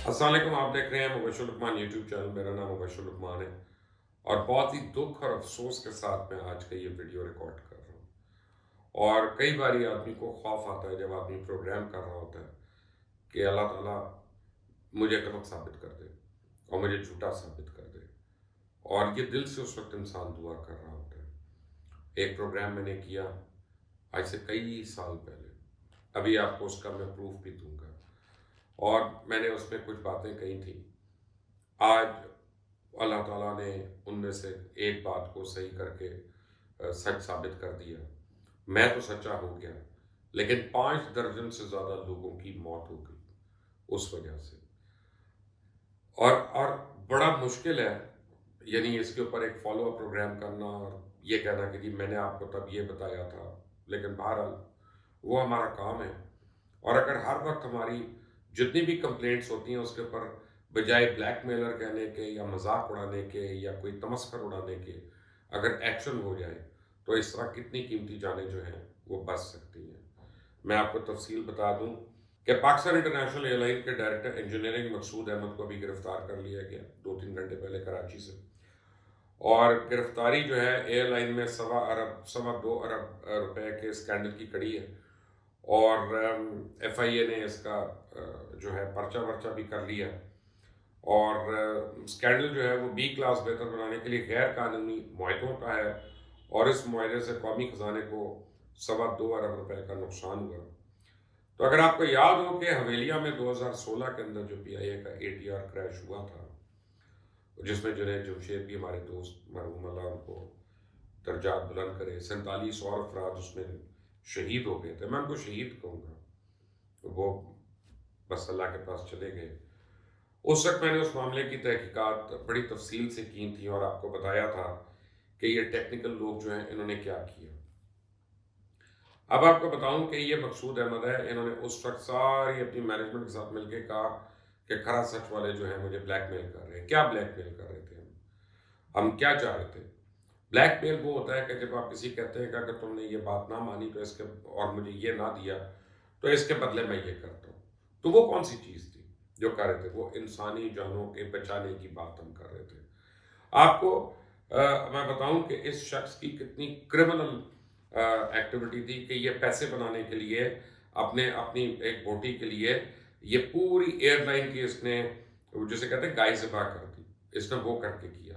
अस्सलाम वालेकुम। आप देख रहे हैं मुबश्शिर लुकमान यूट्यूब चैनल। मेरा नाम मुबश्शिर लुकमान है और बहुत ही दुख और अफसोस के साथ मैं आज का ये वीडियो रिकॉर्ड कर रहा हूँ। और कई बार आदमी को खौफ आता है जब आदमी प्रोग्राम कर रहा होता है कि अल्लाह ताला मुझे गलत साबित कर दे और मुझे झूठा साबित कर दे, और ये दिल से उस वक्त इंसान दुआ कर रहा होता है। एक प्रोग्राम मैंने किया आज से कई साल पहले, अभी आपको उसका मैं प्रूफ भी दूंगा, और मैंने उसमें कुछ बातें कही थी। आज अल्लाह ताला ने उनमें से एक बात को सही करके सच साबित कर दिया। मैं तो सच्चा हो गया, लेकिन 5 दर्जन से ज़्यादा लोगों की मौत हो गई उस वजह से। और बड़ा मुश्किल है इसके ऊपर एक फॉलो अप प्रोग्राम करना और ये कहना कि जी मैंने आपको तब ये बताया था, लेकिन बहरहाल वो हमारा काम है। और अगर हर वक्त हमारी जितनी भी कंप्लेंट्स होती हैं उसके ऊपर बजाय ब्लैकमेलर कहने के या मजाक उड़ाने के या कोई तमस्कर उड़ाने के अगर एक्शन हो जाए, तो इस तरह कितनी कीमती जानें जो हैं वो बच सकती हैं। मैं आपको तफसील बता दूं कि पाकिस्तान इंटरनेशनल एयरलाइन के डायरेक्टर इंजीनियरिंग मकसूद अहमद को भी गिरफ्तार कर लिया गया 2-3 घंटे पहले कराची से। और गिरफ्तारी जो है एयरलाइन में सवा 2 अरब रुपए के स्कैंडल की कड़ी है। और FIA ने इसका जो है पर्चा वर्चा भी कर लिया। और स्कैंडल जो है वो B क्लास बेहतर बनाने के लिए गैर कानूनी मुआहदों का है, और इस मुआहदे से कौमी खजाने को सवा 2 अरब रुपए का नुकसान हुआ। तो अगर आपको याद हो कि हवेलिया में 2016 के अंदर जो PIA का ATR क्रैश हुआ था, जिसमें जुनैद जमशेद भी हमारे दोस्त मरहूम अल्लाह उनको दर्जात बुलंद करे, 47 और अफराद उसमें शहीद हो गए थे। मैं उनको शहीद कहूँगा, तो वो बस अल्लाह के पास चले गए। उस वक्त मैंने उस मामले की तहकीकात बड़ी तफसील से की थी और आपको बताया था कि ये टेक्निकल लोग जो हैं इन्होंने क्या किया। अब आपको बताऊं कि ये मकसूद अहमद है, इन्होंने उस वक्त सारी अपनी मैनेजमेंट के साथ मिलकर कहा कि खरा सच वाले जो हैं मुझे ब्लैकमेल कर रहे हैं। क्या ब्लैकमेल कर रहे थे? हम क्या चाह रहे थे? ब्लैकमेल वो होता है कि जब आप किसी कहते हैं कि अगर तुमने ये बात ना मानी तो इसके और मुझे ये ना दिया तो इसके बदले मैं ये करता हूँ। तो वो कौन सी चीज़ थी जो कर रहे थे? वो इंसानी जानों के बचाने की बात हम कर रहे थे। आपको मैं बताऊं कि इस शख्स की कितनी क्रिमिनल एक्टिविटी थी कि ये पैसे बनाने के लिए अपने अपनी एक बोटी के लिए ये पूरी एयरलाइन की इसने जिसे कहते हैं गाय ज़िबा कर दी, इसने वो करके किया,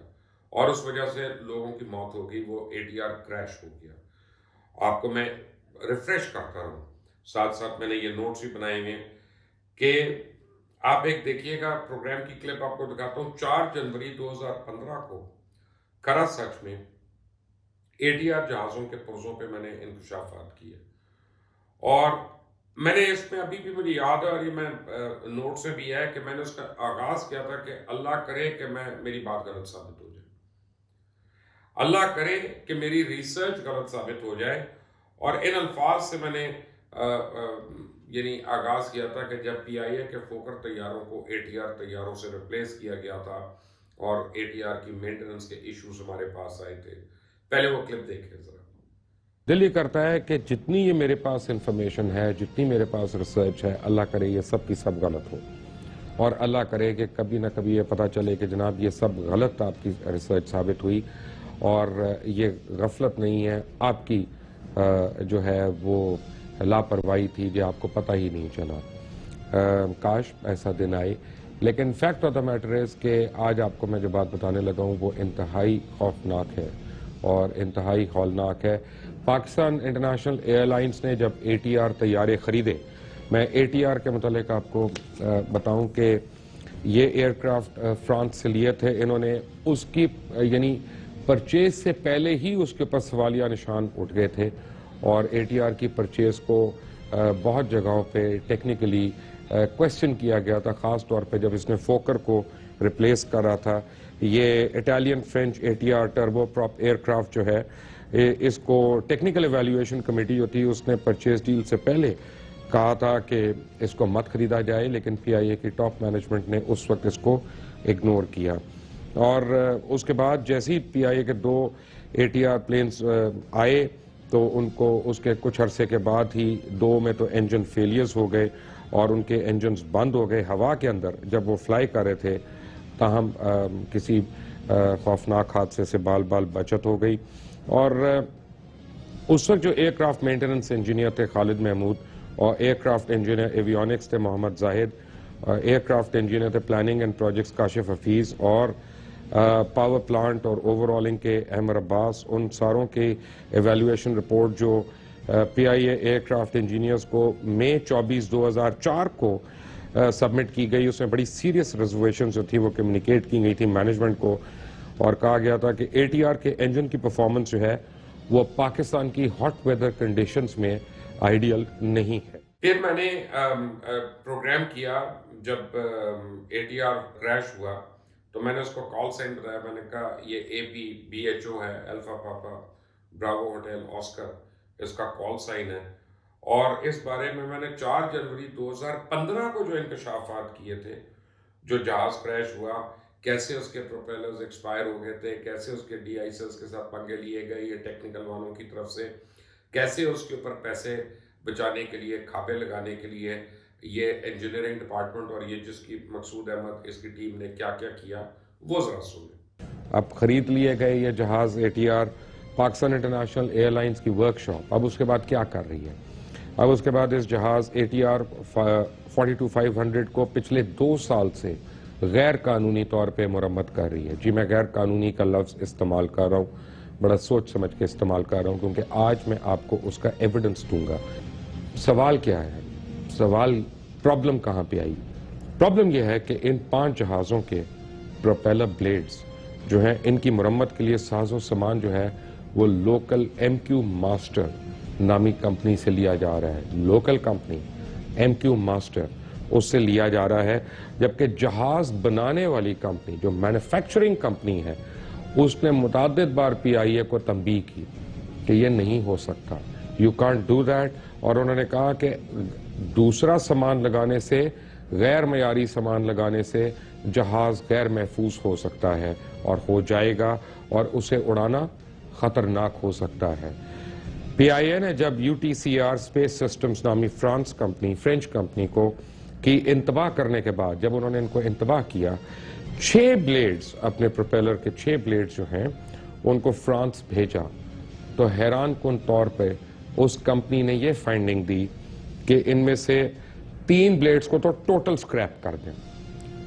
और उस वजह से लोगों की मौत हो गई, वो ATR क्रैश हो गया। आपको मैं रिफ्रेश करता हूँ, साथ साथ मैंने ये नोट्स भी बनाए हुए कि आप एक देखिएगा प्रोग्राम की क्लिप आपको दिखाता हूँ। 4 जनवरी 2015 को खरा सच में ATR जहाज़ों के पुर्जों पे मैंने इंकशाफात किए, और मैंने इसमें अभी भी मुझे याद है, और ये मैं नोट्स में भी है कि मैंने उसका आगाज़ किया था कि अल्लाह करे कि मेरी बात गलत साबित हो जाए, अल्लाह करे कि मेरी रिसर्च गलत साबित हो जाए। और इन अल्फाज से मैंने आगाज़ किया था कि जब PIA के फोकर तैयारों को ATR तैयारों से रिप्लेस किया गया था और ATR की मेंटेनेंस के इश्यूज हमारे पास आए थे। पहले वो क्लिप देखें जरा। दिल ये करता है कि जितनी ये मेरे पास इंफॉर्मेशन है, जितनी मेरे पास रिसर्च है, अल्लाह करे ये सब की सब गलत हो, और अल्लाह करे कि कभी ना कभी ये पता चले कि जनाब ये सब गलत आपकी रिसर्च साबित हुई और ये गफलत नहीं है, आपकी जो है वो लापरवाही थी जो आपको पता ही नहीं चला। काश ऐसा दिन आए, लेकिन fact of the matter is कि आज आपको मैं जो बात बताने लगा हूँ वो इंतहाई खौफनाक है और इंतहाई हौलनाक है। पाकिस्तान इंटरनेशनल एयरलाइंस ने जब ATR तैयारे ख़रीदे, मैं ATR के मतलब आपको बताऊं कि ये एयरक्राफ्ट फ्रांस से लिए थे। इन्होंने उसकी परचेज से पहले ही उसके ऊपर सवालिया निशान उठ गए थे, और ATR की परचेज को बहुत जगहों पे टेक्निकली क्वेश्चन किया गया था, ख़ास तौर पे जब इसने फोकर को रिप्लेस करा था। ये Italian French ATR turbo prop aircraft जो है, इसको टेक्निकल एवेल्यूएशन कमेटी जो थी उसने परचेज डील से पहले कहा था कि इसको मत खरीदा जाए, लेकिन PIA की टॉप मैनेजमेंट ने उस वक्त इसको इग्नोर किया। और उसके बाद जैसे ही PIA के 2 ATR प्लेन्स आए तो उनको उसके कुछ अरसे के बाद ही 2 में तो इंजन फेलियर्स हो गए और उनके इंजन्स बंद हो गए हवा के अंदर जब वो फ्लाई कर रहे थे, ताहम किसी खौफनाक हादसे से बाल बाल बचत हो गई। और उस वक्त जो एयरक्राफ्ट मेंटेनेंस इंजीनियर थे खालिद महमूद, और एयरक्राफ्ट इंजीनियर एवियोनिक्स थे मोहम्मद जाहिद, एयरक्राफ्ट इंजीनियर थे planning and projects Kashif Hafeez, और पावर प्लांट और ओवरऑलिंग के अहमर अब्बास, उन सारों की एवेल्यूएशन रिपोर्ट जो PIA एयरक्राफ्ट इंजीनियर्स को मई 24, 2004 को सबमिट की गई, उसमें बड़ी सीरियस रिजर्वेशन जो थी वो कम्युनिकेट की गई थी मैनेजमेंट को, और कहा गया था कि ATR के इंजन की परफॉर्मेंस जो है वो पाकिस्तान की हॉट वेदर कंडीशंस में आइडियल नहीं है। फिर मैंने प्रोग्राम किया जब ATR क्रैश हुआ, तो मैंने उसको कॉल साइन बताया। मैंने कहा ये APBHO है, अल्फा पापा ब्रावो होटल ऑस्कर, इसका कॉल साइन है। और इस बारे में मैंने 4 जनवरी 2015 को जो इंकशाफात किए थे, जो जहाज क्रैश हुआ, कैसे उसके प्रोपेलर्स एक्सपायर हो गए थे, कैसे उसके DISLs के साथ पंगे लिए गए ये टेक्निकल वालों की तरफ से, कैसे उसके ऊपर पैसे बचाने के लिए, खापे लगाने के लिए ये इंजीनियरिंग डिपार्टमेंट और ये जिसकी मकसूद अहमद इसकी टीम ने क्या क्या किया, वो जरा सुने। अब खरीद लिए गए ये जहाज ATR, पाकिस्तान इंटरनेशनल एयरलाइंस की वर्कशॉप अब उसके बाद क्या कर रही है? अब उसके बाद इस जहाज ATR 42-500 को पिछले 2 साल से गैर कानूनी तौर पे मुरम्मत कर रही है। जी, मैं गैर कानूनी का लफ्ज़ इस्तेमाल कर रहा हूँ, बड़ा सोच समझ के इस्तेमाल कर रहा हूँ, क्योंकि आज मैं आपको उसका एविडेंस दूंगा। सवाल क्या है? सवाल, प्रॉब्लम कहाँ पे आई? प्रॉब्लम यह है कि इन 5 जहाज़ों के प्रोपेलर ब्लेड्स जो हैं, इनकी मुरम्मत के लिए साजो सामान जो है वो लोकल MQ मास्टर नामी कंपनी से लिया जा रहा है। लोकल कंपनी MQ मास्टर, उससे लिया जा रहा है, जबकि जहाज बनाने वाली कंपनी जो मैन्युफैक्चरिंग कंपनी है उसने मुताद्दिद बार PIA को तंबीह की कि ये नहीं हो सकता, यू कांट डू दैट। और उन्होंने कहा कि दूसरा सामान लगाने से, गैर मयारी सामान लगाने से जहाज गैर महफूज हो सकता है और हो जाएगा, और उसे उड़ाना खतरनाक हो सकता है। PIA ने जब UTCR स्पेस सिस्टम्स नामी फ्रेंच कंपनी को की इंतबाह करने के बाद, जब उन्होंने इनको इंतबाह किया, 6 ब्लेड्स, अपने प्रोपेलर के 6 ब्लेड्स जो हैं उनको फ्रांस भेजा, तो हैरान कुन तौर पे उस कंपनी ने ये फाइंडिंग दी कि इनमें से 3 ब्लेड्स को तो टोटल स्क्रैप कर दें,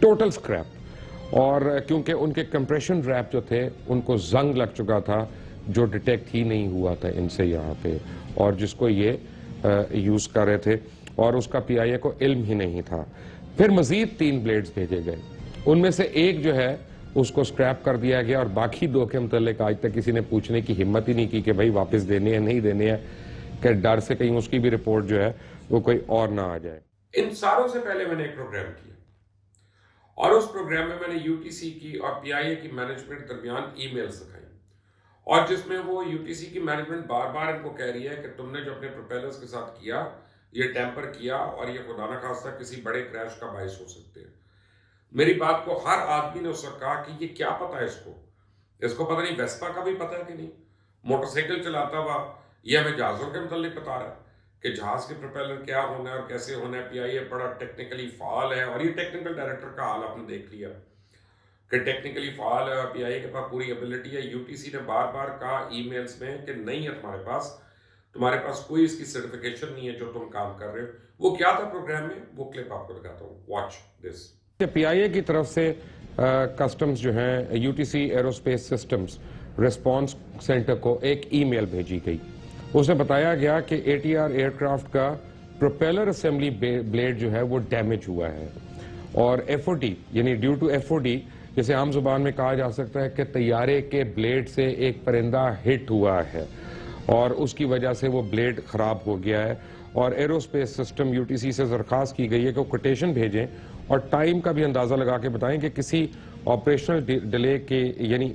टोटल स्क्रैप। और क्योंकि उनके कंप्रेशन रैप जो थे उनको जंग लग चुका था, जो डिटेक्ट ही नहीं हुआ था इनसे यहाँ पे, और जिसको ये यूज कर रहे थे, और उसका PIA को इल्म ही नहीं था। फिर मजीद 3 ब्लेड्स भेजे गए, उनमें से एक जो है उसको स्क्रैप कर दिया गया, और बाकी 2 के मुतालिक आज तक किसी ने पूछने की हिम्मत ही नहीं की कि भाई वापस देने हैं नहीं देने हैं, कि डर से कहीं उसकी भी रिपोर्ट जो है वो कोई और ना आ जाए। इन सारों से पहले मैंने एक प्रोग्राम किया, और उस प्रोग्राम में मैंने UTC की और PIA की मैनेजमेंट दरमियान ईमेल्स दिखाई, और जिसमें वो UTC की मैनेजमेंट बार बार इनको कह रही है कि तुमने जो अपने प्रोपेलर्स के साथ किया, ये टेम्पर किया, और ये खुदा न खास्ता किसी बड़े क्रैश का बायस हो सकते हैं। मेरी बात को हर आदमी ने उस वक्त कहा कि ये क्या पता है इसको पता नहीं वेस्पा का भी पता है कि नहीं, मोटरसाइकिल चलाता हुआ ये हमें जहाज़ों के मुतालिक बता रहा है कि जहाज के प्रोपेलर क्या होना है और कैसे होना है। PIA बड़ा टेक्निकली फाल है, और ये टेक्निकल डायरेक्टर का हाल आपने देख लिया कि टेक्निकली फाल है और PIA के पास पूरी एबिलिटी है। UTC ने बार बार कहा ईमेल्स में कि नहीं है तुम्हारे पास कोई इसकी सर्टिफिकेशन नहीं है जो तुम काम कर रहे हो। वो क्या था प्रोग्राम में, वो क्लिप आपको दिखाता हूँ, वॉच दिस। PIA की तरफ से कस्टम्स जो हैं, UTC aerospace systems response centre को एक ईमेल भेजी गई। उसे बताया गया कि ATR एयरक्राफ्ट का प्रोपेलर असेंबली ब्लेड जो है वो डैमेज हुआ है, और FOD यानी ड्यू टू FOD, जिसे आम जुबान में कहा जा सकता है कि तैयारे के ब्लेड से एक परिंदा हिट हुआ है, और उसकी वजह से वो ब्लेड खराब हो गया है। और एरोस्पेस सिस्टम UTC से दरख्वास्त की गई है कि वो कोटेशन भेजें और टाइम का भी अंदाज़ा लगा के बताएं कि किसी ऑपरेशनल डिले के, यानी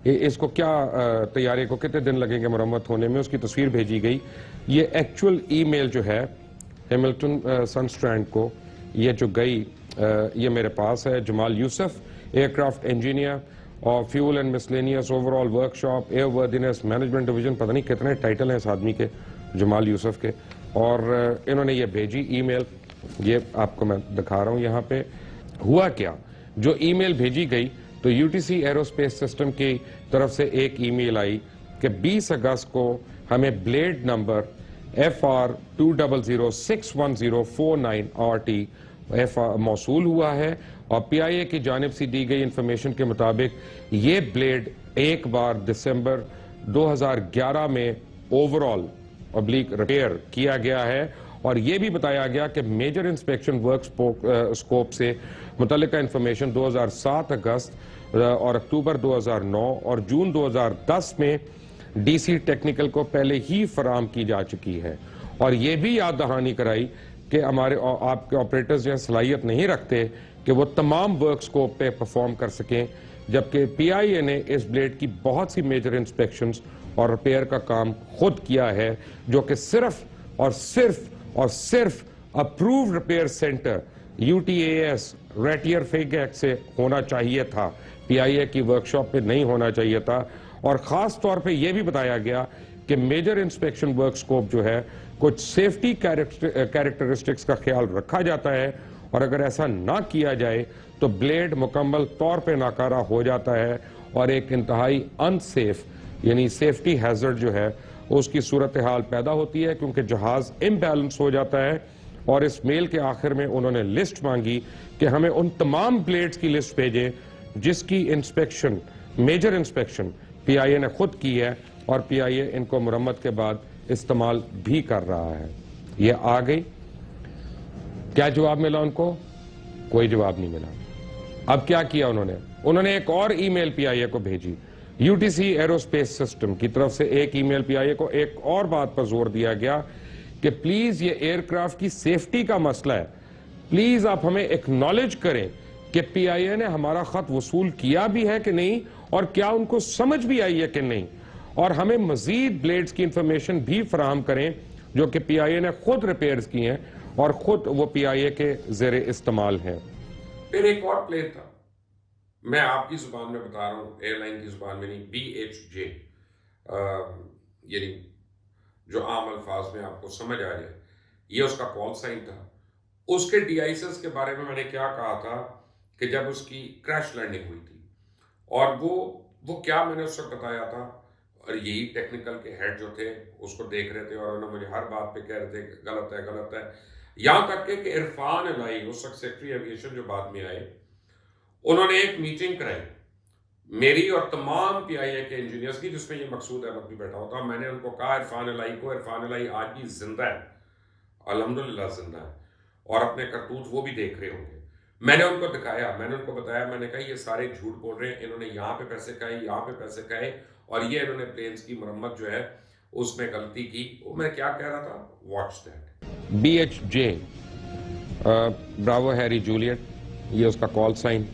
इसको क्या तैयारी को कितने दिन लगेंगे मुरम्मत होने में, उसकी तस्वीर भेजी गई। ये एक्चुअल ईमेल जो है हैमिल्टन सनस्ट्रैंड को ये जो गई, ये मेरे पास है। जमाल यूसुफ, एयरक्राफ्ट इंजीनियर और fuel and miscellaneous overall workshop airworthiness management division, पता नहीं कितने टाइटल हैं इस आदमी के, जमाल यूसुफ के। और इन्होंने ये भेजी ईमेल, ये आपको मैं दिखा रहा हूं यहां पे हुआ क्या। जो ईमेल भेजी गई तो यूटीसी एरोस्पेस सिस्टम की तरफ से एक ईमेल आई कि 20 अगस्त को हमें ब्लेड नंबर FR20061049RT मौसूल हुआ है और पीआईए की जानिब से दी गई इंफॉर्मेशन के मुताबिक ये ब्लेड एक बार दिसंबर 2011 में ओवरऑल ऑब्लिक रिपेयर किया गया है और यह भी बताया गया कि मेजर इंस्पेक्शन वर्क स्कोप से मुतल्लिका इंफॉर्मेशन 2007 अगस्त और अक्टूबर 2009 और जून 2010 में डीसी टेक्निकल को पहले ही फराम की जा चुकी है। और यह भी याद दहानी कराई कि हमारे आपके ऑपरेटर्स जो सलाहियत नहीं रखते कि वो तमाम वर्क स्कोप पे परफॉर्म कर सकें, जबकि पीआईए ने इस ब्लेड की बहुत सी मेजर इंस्पेक्शंस और रिपेयर का काम खुद किया है, जो कि सिर्फ और सिर्फ अप्रूव्ड रिपेयर सेंटर यूटीएएस रेटियर फेगैक से होना चाहिए था, पीआईए की वर्कशॉप पे नहीं होना चाहिए था। और खास तौर पे यह भी बताया गया कि मेजर इंस्पेक्शन वर्क स्कोप जो है कुछ सेफ्टी कैरेक्टरिस्टिक्स का ख्याल रखा जाता है और अगर ऐसा ना किया जाए तो ब्लेड मुकम्मल तौर पे नाकारा हो जाता है और एक इंतहाई अनसेफ यानी सेफ्टी हैजर्ड जो है उसकी सूरत हाल पैदा होती है, क्योंकि जहाज इम्बैलेंस हो जाता है। और इस मेल के आखिर में उन्होंने लिस्ट मांगी कि हमें उन तमाम ब्लेड्स की लिस्ट भेजें जिसकी इंस्पेक्शन मेजर इंस्पेक्शन पीआईए ने खुद की है और पीआईए इनको मुरम्मत के बाद इस्तेमाल भी कर रहा है। ये आ गई। क्या जवाब मिला उनको? कोई जवाब नहीं मिला। अब क्या किया उन्होंने एक और ईमेल पीआईए को भेजी। यूटीसी एरोस्पेस सिस्टम की तरफ से एक ईमेल पीआईए को एक और बात पर जोर दिया गया कि प्लीज ये एयरक्राफ्ट की सेफ्टी का मसला है, प्लीज आप हमें एक्नॉलेज करें कि पीआईए ने हमारा खत वसूल किया भी है कि नहीं और क्या उनको समझ भी आई है कि नहीं, और हमें मजीद ब्लेड्स की इंफॉर्मेशन भी फराहम करें जो कि पीआईए ने खुद रिपेयर्स की हैं और खुद वो पीआईए के जेर इस्तेमाल हैं। फिर एक और प्लेन था, मैं आपकी जुबान में बता रहा हूँ, एयरलाइन की जुबान में नहीं, BHJ, यानी जो आम अल्फाज में आपको समझ आ जाए, ये उसका कॉल साइन था। उसके डीआईएसएस के बारे में मैंने क्या कहा था कि जब उसकी क्रैश लैंडिंग हुई थी और वो क्या मैंने उस वक्त बताया था, और यही टेक्निकल के हेड जो थे उसको देख रहे थे और उन्होंने मुझे हर बात पे कह रहे थे कि गलत है। यहां तक कि इरफान इलाही, उस वक्त सेक्रेटरी एविएशन जो बाद में आए, उन्होंने एक मीटिंग कराई मेरी और तमाम पीआईए के इंजीनियर्स की, जिसमें ये मकसूद अहमद भी बैठा होता। मैंने उनको कहा इरफान इलाही आज भी जिंदा है, अल्हम्दुलिल्लाह जिंदा है, और अपने करतूत वो भी देख रहे होंगे। मैंने उनको दिखाया, मैंने उनको बताया, मैंने कहा ये सारे झूठ बोल रहे हैं, इन्होंने यहाँ पे पैसे खाए, यहाँ पे पैसे खाए, और ये इन्होंने प्लेन्स की मरम्मत जो है उसमें गलती की। वो मैं क्या कह रहा था, watch that. BHJ bravo Harry Juliet, ये उसका call sign,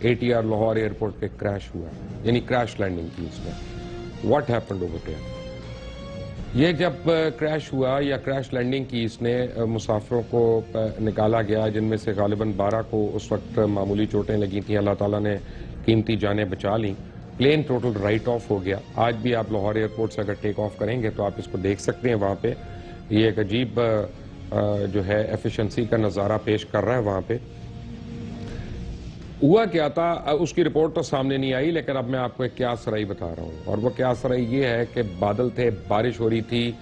ATR Lahore airport पे क्रैश हुआ, यानी क्रैश लैंडिंग की इसने। What happened over there? ये जब क्रैश हुआ या क्रैश लैंडिंग की, इसने मुसाफिरों को निकाला गया, जिनमें से गालिबन 12 को उस वक्त मामूली चोटें लगी थी, अल्लाह ताला ने कीमती जानें बचा ली। प्लेन टोटल राइट ऑफ हो गया। आज भी आप लाहौर एयरपोर्ट से अगर टेक ऑफ करेंगे तो आप इसको देख सकते हैं, वहाँ पे ये एक अजीब जो है एफिशिएंसी का नज़ारा पेश कर रहा है। वहाँ पे हुआ क्या था उसकी रिपोर्ट तो सामने नहीं आई, लेकिन अब मैं आपको एक क्या सराई बता रहा हूँ, और वो क्या सराई ये है कि बादल थे, बारिश हो रही थी,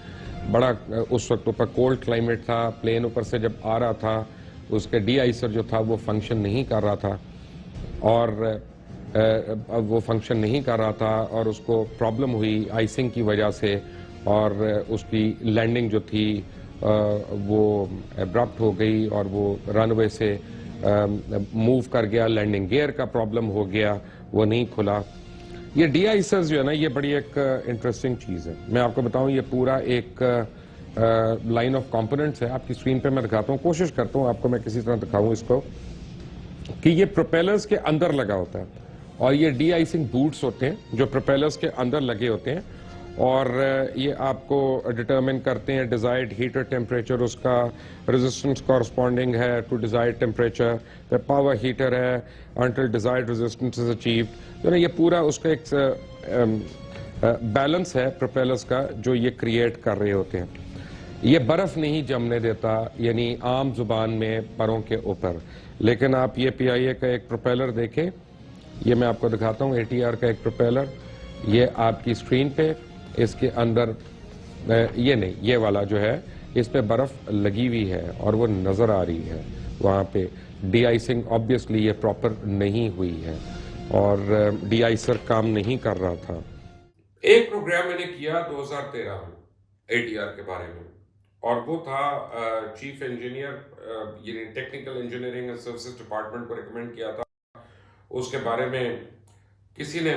बड़ा उस वक्त ऊपर कोल्ड क्लाइमेट था। प्लेन ऊपर से जब आ रहा था उसके डीआईसर जो था वो फंक्शन नहीं कर रहा था, और वो फंक्शन नहीं कर रहा था और उसको प्रॉब्लम हुई आइसिंग की वजह से, और उसकी लैंडिंग जो थी वो एब्रप्ट हो गई और वो रनवे से मूव कर गया। लैंडिंग गियर का प्रॉब्लम हो गया, वो नहीं खुला। ये डीआईसर जो है ना, ये बड़ी एक इंटरेस्टिंग चीज़ है। मैं आपको बताऊं, ये पूरा एक लाइन ऑफ कंपोनेंट्स है। आपकी स्क्रीन पे मैं दिखाता हूँ, कोशिश करता हूँ आपको मैं किसी तरह दिखाऊं इसको, कि ये प्रोपेलर्स के अंदर लगा होता है और ये डी आइसिंग बूट्स होते हैं जो प्रोपेलर्स के अंदर लगे होते हैं, और ये आपको डिटरमिन करते हैं डिजायर्ड हीटर टेम्परेचर, उसका रेजिस्टेंस कॉरस्पॉन्डिंग है टू डिजायर्ड टेम्परेचर, फिर पावर हीटर है until desired resistance is achieved. तो ना ये पूरा उसका एक बैलेंस है प्रोपेलर्स का जो ये क्रिएट कर रहे होते हैं। ये बर्फ नहीं जमने देता, यानी आम जुबान में परों के ऊपर। लेकिन आप ये PIA का एक प्रोपेलर देखें, ये मैं आपको दिखाता हूँ ATR का एक प्रोपेलर, ये आपकी स्क्रीन पे, इसके अंदर ये नहीं, ये वाला जो है इस पे बर्फ लगी हुई है और वो नजर आ रही है वहाँ पे। डी-आइसिंग ऑब्वियसली ये प्रॉपर नहीं हुई है और डी-आइसर काम नहीं कर रहा था। एक प्रोग्राम मैंने किया 2013 में ATR के बारे में, और वो था चीफ इंजीनियर, यानी technical engineering and services department को रिकमेंड किया था। उसके बारे में किसी ने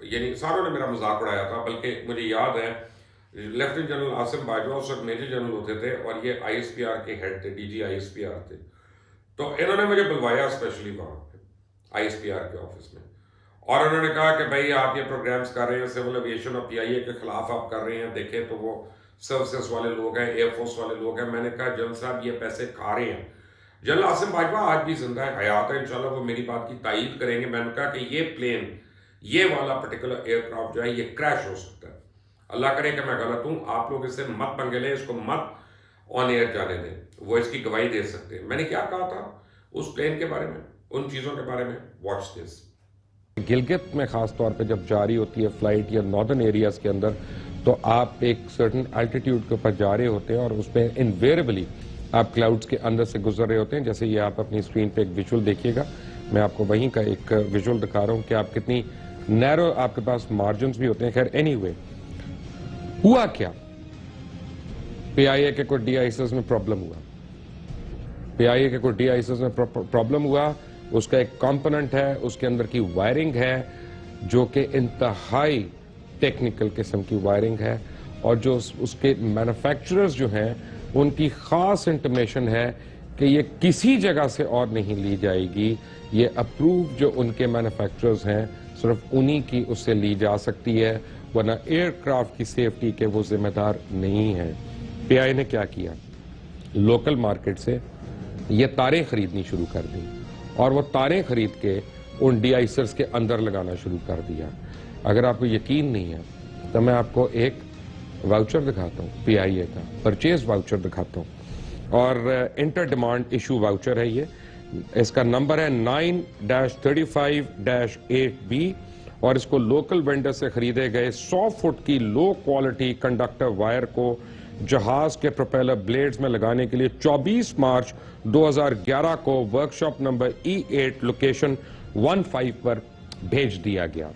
यानी सारों ने मेरा मजाक उड़ाया था, बल्कि मुझे याद है लेफ्टिनेंट जनरल आसिम बाजवा उस वक्त मेजर जनरल होते थे और ये ISPR के हेड थे, DG ISPR थे। तो इन्होंने मुझे बुलवाया स्पेशली वहाँ पे ISPR के ऑफिस में, और उन्होंने कहा कि भाई आप ये प्रोग्राम्स कर रहे हैं सिविल एविएशन और PIA के खिलाफ आप कर रहे हैं, देखें तो वो सर्विसेज वाले लोग हैं, एयरफोर्स वाले लोग हैं। मैंने कहा जनरल साहब ये पैसे खा रहे हैं। जनरल आसिम बाजवा आज भी जिंदा है, हयात है, इंशाल्लाह वो मेरी बात की तायीद करेंगे। मैंने कहा कि ये प्लेन, ये वाला पर्टिकुलर एयरक्राफ्ट जो है ये क्रैश हो सकता है, अल्लाह करे कि मैं गलत हूं, आप लोग इससे मत पंगे लें, इसको मत ऑन एयर जाने दें, वो इसकी गवाही दे सकते हैं। मैंने क्या कहा था उस प्लेन के बारे में, उन चीजों के बारे में, वॉच दिस। गिलगित में खास तौर पे जब जारी होती है फ्लाइट या नॉर्दर्न एरियाज के अंदर, तो आप एक सर्टेन एल्टीट्यूड के ऊपर जा रहे होते हैं और उसमें इनवेरेबली आप क्लाउड्स के अंदर से गुजर रहे होते हैं। जैसे ये आप अपनी स्क्रीन पे एक विजुअल देखिएगा, मैं आपको वहीं का एक विजुअल दिखा रहा हूं कि आप कितनी नैरो आपके पास मार्जिन भी होते हैं। खैर एनीवे, हुआ क्या, PIA के कोई डी-आइसर्स में प्रॉब्लम हुआ, PIA के कोई डी-आइसर्स में प्रॉब्लम हुआ। उसका एक कंपोनेंट है, उसके अंदर की वायरिंग है जो कि इंतहाई टेक्निकल किस्म की वायरिंग है, और जो उसके मैन्युफैक्चरर्स जो हैं उनकी खास इंटीमेशन है कि ये किसी जगह से और नहीं ली जाएगी, ये अप्रूव जो उनके मैन्युफैक्चरर्स हैं सिर्फ उन्हीं की उससे ली जा सकती है, वरना एयरक्राफ्ट की सेफ्टी के वो जिम्मेदार नहीं है। PIA ने क्या किया, लोकल मार्केट से ये तारें खरीदनी शुरू कर दी और वो तारें खरीद के उन डी-आइसर्स के अंदर लगाना शुरू कर दिया। अगर आपको यकीन नहीं है तो मैं आपको एक वाउचर दिखाता हूँ, PIA का परचेज वाउचर दिखाता हूँ, और इंटर डिमांड इशू वाउचर है ये। इसका नंबर है 9-35-8B और इसको लोकल वेंडर से खरीदे गए 100 फुट की लो क्वालिटी कंडक्टर वायर को जहाज के प्रोपेलर ब्लेड्स में लगाने के लिए 24 मार्च 2011 को वर्कशॉप नंबर E8 लोकेशन 15 पर भेज दिया गया।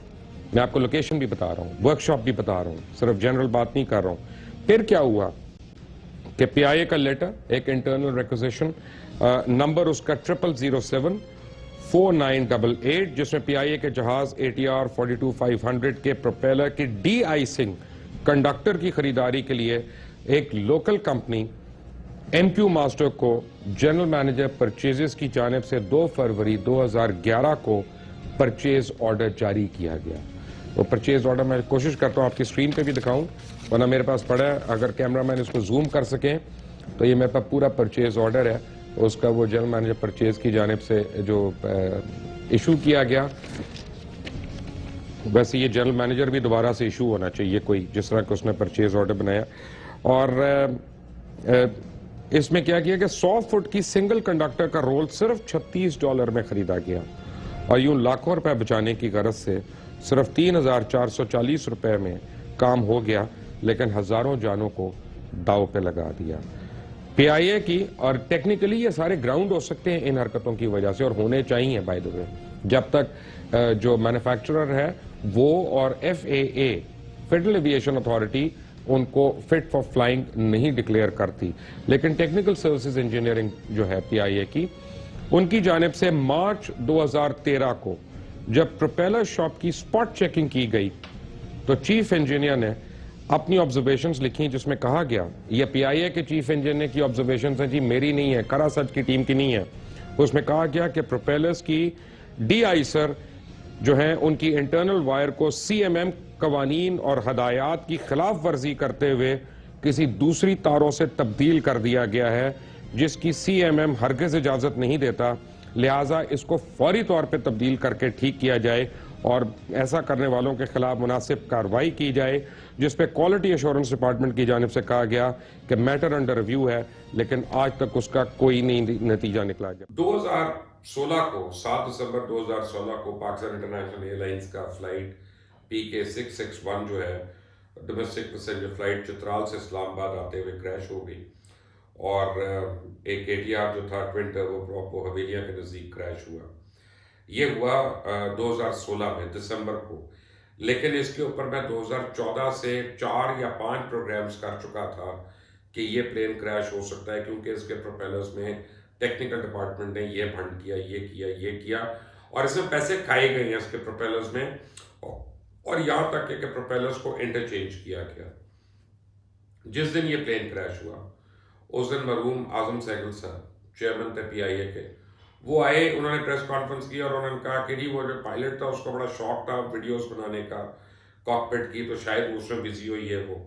मैं आपको लोकेशन भी बता रहा हूं, वर्कशॉप भी बता रहा हूं, सिर्फ जनरल बात नहीं कर रहा हूं। फिर क्या हुआ कि PIA का लेटर, एक इंटरनल रिक्वेजिशन नंबर उसका 00074988, जिसमें PIA के जहाज ATR 42500 के प्रोपेलर की डी-आइसिंग कंडक्टर की खरीदारी के लिए एक लोकल कंपनी MQ मास्टर को जनरल मैनेजर परचेजेस की जानिब से 2 फरवरी 2011 को परचेज ऑर्डर जारी किया गया। वो परचेज ऑर्डर मैं कोशिश करता हूं आपकी स्क्रीन पे भी दिखाऊं, वरना मेरे पास पड़ा है, अगर कैमरामैन इसको जूम कर सकें तो ये मेरे पास पूरा परचेज ऑर्डर है, उसका वो जनरल मैनेजर परचेज की जानिब से जो इशू किया गया। वैसे ये जनरल मैनेजर भी दोबारा से इशू होना चाहिए कोई, जिस तरह का उसने परचेज ऑर्डर बनाया। और इसमें क्या किया कि 100 फुट की सिंगल कंडक्टर का रोल सिर्फ $36 में खरीदा गया और यूं लाखों रुपए बचाने की गरज से सिर्फ 3,440 रुपए में काम हो गया, लेकिन हजारों जानों को दाव पे लगा दिया। PIA की, और टेक्निकली ये सारे ग्राउंड हो सकते हैं इन हरकतों की वजह से, और होने चाहिए बाय द वे, जब तक जो मैन्युफैक्चरर है वो और FAA फेडरल एविएशन अथॉरिटी उनको फिट फॉर फ्लाइंग नहीं डिक्लेयर करती। लेकिन टेक्निकल सर्विसेज इंजीनियरिंग जो है PIA की, उनकी जानिब से मार्च 2013 को जब प्रोपेलर शॉप की स्पॉट चेकिंग की गई तो चीफ इंजीनियर ने अपनी ऑब्जर्वेशंस लिखी, जिसमें कहा गया, ये PIA के चीफ इंजीनियर की ऑब्जर्वेशंस हैं जी, मेरी नहीं है, करा सच की टीम की नहीं है। उसमें कहा गया कि प्रोपेलर्स की डी-आइसर जो है उनकी इंटरनल वायर को CMM कवानीन और हदायत की खिलाफ वर्जी करते हुए किसी दूसरी तारों से तब्दील कर दिया गया है, जिसकी CMM हरगिज इजाजत नहीं देता, लिहाजा इसको फौरी तौर पे तब्दील करके ठीक किया जाए और ऐसा करने वालों के खिलाफ मुनासिब कार्रवाई की जाए, जिस पे क्वालिटी एश्योरेंस डिपार्टमेंट की जानिब से कहा गया कि मैटर अंडर रिव्यू है, लेकिन आज तक उसका कोई नहीं नतीजा निकला गया। 2016 को 7 दिसंबर 2016 को पाकिस्तान इंटरनेशनल एयरलाइंस का फ्लाइट PK 661 जो है डोमेस्टिक पैसेंजर फ्लाइट चित्राल से इस्लामाबाद आते हुए क्रैश हो गई और एक ATR जो था ट्विन टर्बो वो हवेलिया के नज़दीक क्रैश हुआ। ये हुआ 2016 में दिसंबर को, लेकिन इसके ऊपर मैं 2014 से 4 या 5 प्रोग्राम्स कर चुका था कि ये प्लेन क्रैश हो सकता है, क्योंकि इसके प्रोपेलर्स में टेक्निकल डिपार्टमेंट ने ये भंड किया, ये किया और इसमें पैसे खाए गए हैं इसके प्रोपेलर्स में, और यहाँ तक कि प्रोपेलर्स को इंटरचेंज किया गया। जिस दिन ये प्लेन क्रैश हुआ उस दिन मरहूम आजम सहगल साहब चेयरमैन थे PIA के, वो आए, उन्होंने प्रेस कॉन्फ्रेंस की और उन्होंने कहा कि जी वो जो पायलट था उसको बड़ा शौक था वीडियोस बनाने का कॉकपिट की, तो शायद वो उसमें बिजी हुई है वो।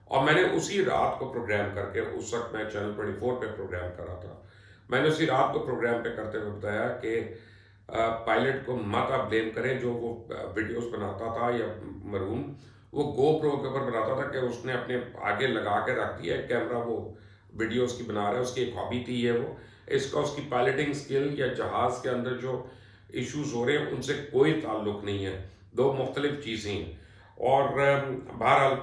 और मैंने उसी रात को प्रोग्राम करके, उस वक्त मैं चैनल 24 पे प्रोग्राम कर रहा था, मैंने उसी रात को प्रोग्राम पे करते हुए बताया कि पायलट को मत आप ब्लेम करें, जो वो वीडियोस बनाता था या मरहूम वो GoPro के ऊपर बनाता था कि उसने अपने आगे लगा के रख दिया कैमरा, वो वीडियोस की बना रहा है, उसकी एक हॉबी थी ये, वो इसका उसकी पायलटिंग स्किल या जहाज के अंदर जो इश्यूज हो रहे हैं उनसे कोई ताल्लुक नहीं है, दो मुख्तलिफ चीज़ें हैं। और बहरहाल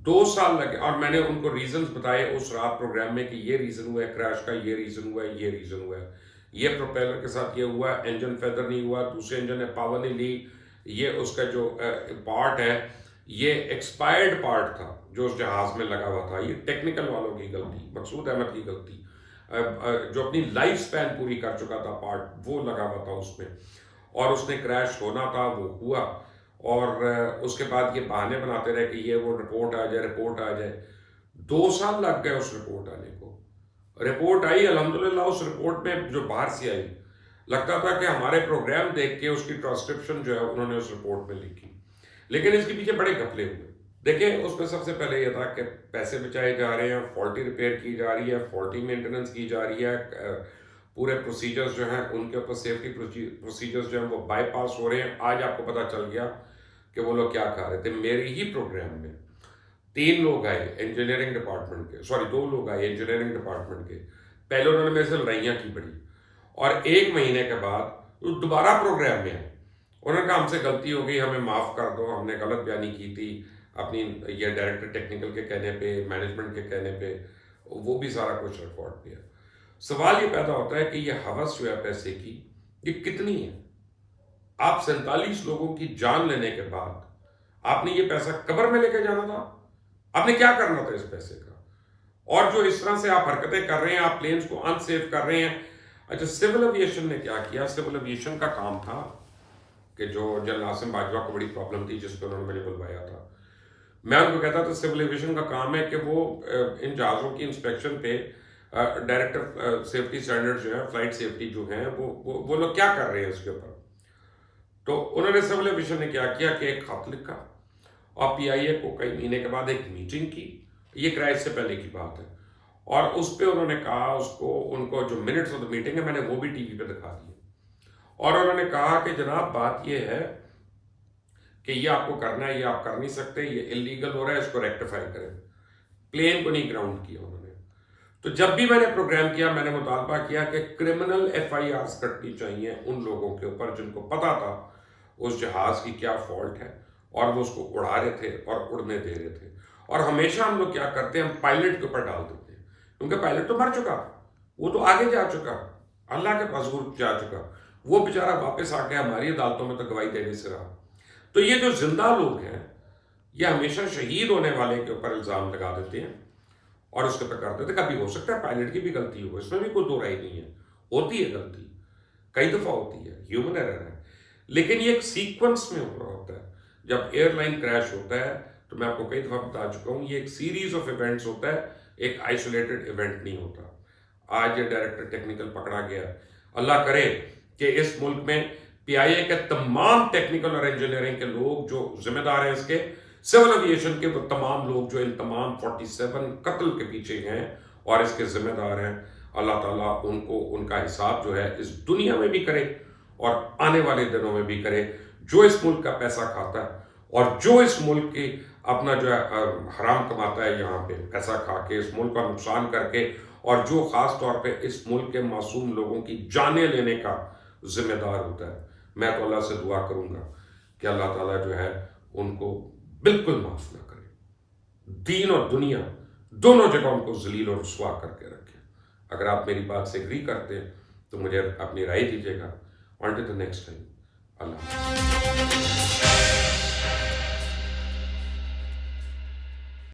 2 साल लगे और मैंने उनको रीजंस बताए उस रात प्रोग्राम में कि ये रीज़न हुआ है क्रैश का, ये रीज़न हुआ है, ये रीज़न हुआ है, ये प्रोपेलर के साथ ये हुआ, इंजन फेदर नहीं हुआ, दूसरे इंजन ने पावर नहीं ली, ये उसका जो पार्ट है ये एक्सपायर्ड पार्ट था जो उस जहाज में लगा हुआ था, ये टेक्निकल वालों की गलती, मकसूद अहमद की गलती, जो अपनी लाइफ स्पैन पूरी कर चुका था पार्ट वो लगा हुआ था उसमें, और उसने क्रैश होना था वो हुआ। और उसके बाद ये बहाने बनाते रहे कि ये वो रिपोर्ट आ जाए, रिपोर्ट आ जाए। 2 साल लग गए उस रिपोर्ट आने को। रिपोर्ट आई, अल्हम्दुलिल्लाह उस रिपोर्ट में जो बाहर से आई, लगता था कि हमारे प्रोग्राम देख के उसकी ट्रांसक्रिप्शन जो है उन्होंने उस रिपोर्ट में लिखी, लेकिन इसके पीछे बड़े घपले हुए। देखिए उसमें सबसे पहले यह था कि पैसे बचाए जा रहे हैं, फॉल्टी रिपेयर की जा रही है, फॉल्टी मेंटेनेंस की जा रही है, पूरे प्रोसीजर्स जो हैं उनके ऊपर सेफ्टी प्रोसीजर्स जो हैं वो बाईपास हो रहे हैं। आज आपको पता चल गया कि वो लोग क्या खा रहे थे। मेरे ही प्रोग्राम में 3 लोग आए इंजीनियरिंग डिपार्टमेंट के, सॉरी 2 लोग आए इंजीनियरिंग डिपार्टमेंट के, पहले उन्होंने मेरे से लड़ाइयाँ की बड़ी, और 1 महीने के बाद वो दोबारा प्रोग्राम में आए, उन्होंने कहा हमसे गलती हो गई, हमें माफ़ कर दो, हमने गलत बयानी की थी अपनी, ये डायरेक्टर टेक्निकल के कहने पे, मैनेजमेंट के कहने पे, वो भी सारा कुछ रिकॉर्ड किया। सवाल ये पैदा होता है कि ये हवस जो है पैसे की, ये कितनी है? आप 47 लोगों की जान लेने के बाद आपने ये पैसा कब्र में लेके जाना था? आपने क्या करना था इस पैसे का? और जो इस तरह से आप हरकतें कर रहे हैं, आप प्लेन्स को अनसेफ कर रहे हैं। अच्छा, सिविल एविएशन ने क्या किया? सिविल एविएशन का काम था कि जो जनरल आसिम बाजवा को बड़ी प्रॉब्लम थी, जिस पर उन्होंने मुझे बुलवाया था, मैं उनको कहता था सिविल एविएशन का काम है कि वो इन जहाज़ों की इंस्पेक्शन पे डायरेक्टर सेफ्टी स्टैंडर्ड जो है, फ्लाइट सेफ्टी जो है, वो लोग क्या कर रहे हैं इसके ऊपर। तो उन्होंने सिविल एविएशन ने क्या किया कि एक खत लिखा और PIA को कई महीने के बाद एक मीटिंग की, ये क्रैश से पहले की बात है, और उस पर उन्होंने कहा उनको जो मिनट्स ऑफ द मीटिंग है मैंने वो भी TV पे दिखा दिए, और उन्होंने कहा कि जनाब बात ये है कि ये आपको करना है, ये आप कर नहीं सकते, ये इलीगल हो रहा है, इसको रेक्टिफाई करें। प्लेन को नहीं ग्राउंड किया उन्होंने। तो जब भी मैंने प्रोग्राम किया मैंने मुतालबा किया कि क्रिमिनल FIRs कटनी चाहिए उन लोगों के ऊपर जिनको पता था उस जहाज की क्या फॉल्ट है और वो उसको उड़ा रहे थे और उड़ने दे रहे थे। और हमेशा हम लोग क्या करते हैं, हम पायलट के ऊपर डाल देते हैं, क्योंकि पायलट तो मर चुका, वो तो आगे जा चुका, अल्लाह के पास जा चुका, वो बेचारा वापस आके हमारी अदालतों में तो गवाही देने से रहा। तो ये जो जिंदा लोग हैं ये हमेशा शहीद होने वाले के ऊपर इल्ज़ाम लगा देते हैं और उसके ऊपर कर देते। कभी हो सकता है पायलट की भी गलती हो, इसमें भी कोई दो राय नहीं है, होती है गलती, कई दफ़ा होती है, ह्यूमन एरर है, लेकिन ये एक सीक्वेंस में हो रहा होता है। जब एयरलाइन क्रैश होता है तो मैं आपको कई दफ़ा बता चुका हूँ, ये एक सीरीज ऑफ इवेंट्स होता है, एक आइसोलेटेड इवेंट नहीं होता। आज ये डायरेक्टर टेक्निकल पकड़ा गया, अल्लाह करे कि इस मुल्क में PIA के तमाम टेक्निकल और इंजीनियरिंग के लोग जो जिम्मेदार हैं इसके, सिविल एविएशन के वो तमाम लोग जो इन तमाम 47 कत्ल के पीछे हैं और इसके जिम्मेदार हैं, अल्लाह ताला उनको उनका हिसाब जो है इस दुनिया में भी करे और आने वाले दिनों में भी करे। जो इस मुल्क का पैसा खाता है और जो इस मुल्क की अपना जो है हराम कमाता है यहाँ पे पैसा खा के इस मुल्क का नुकसान करके, और जो खास तौर पे इस मुल्क के मासूम लोगों की जानें लेने का जिम्मेदार होता है, मैं तो अल्लाह से दुआ करूंगा कि अल्लाह ताला जो है उनको बिल्कुल माफ ना करे, दीन और दुनिया दोनों जगह उनको जलील और रुसवा करके रखे। अगर आप मेरी बात से एग्री करते हैं तो मुझे अपनी राय दीजिएगा। On to the next time, Allah.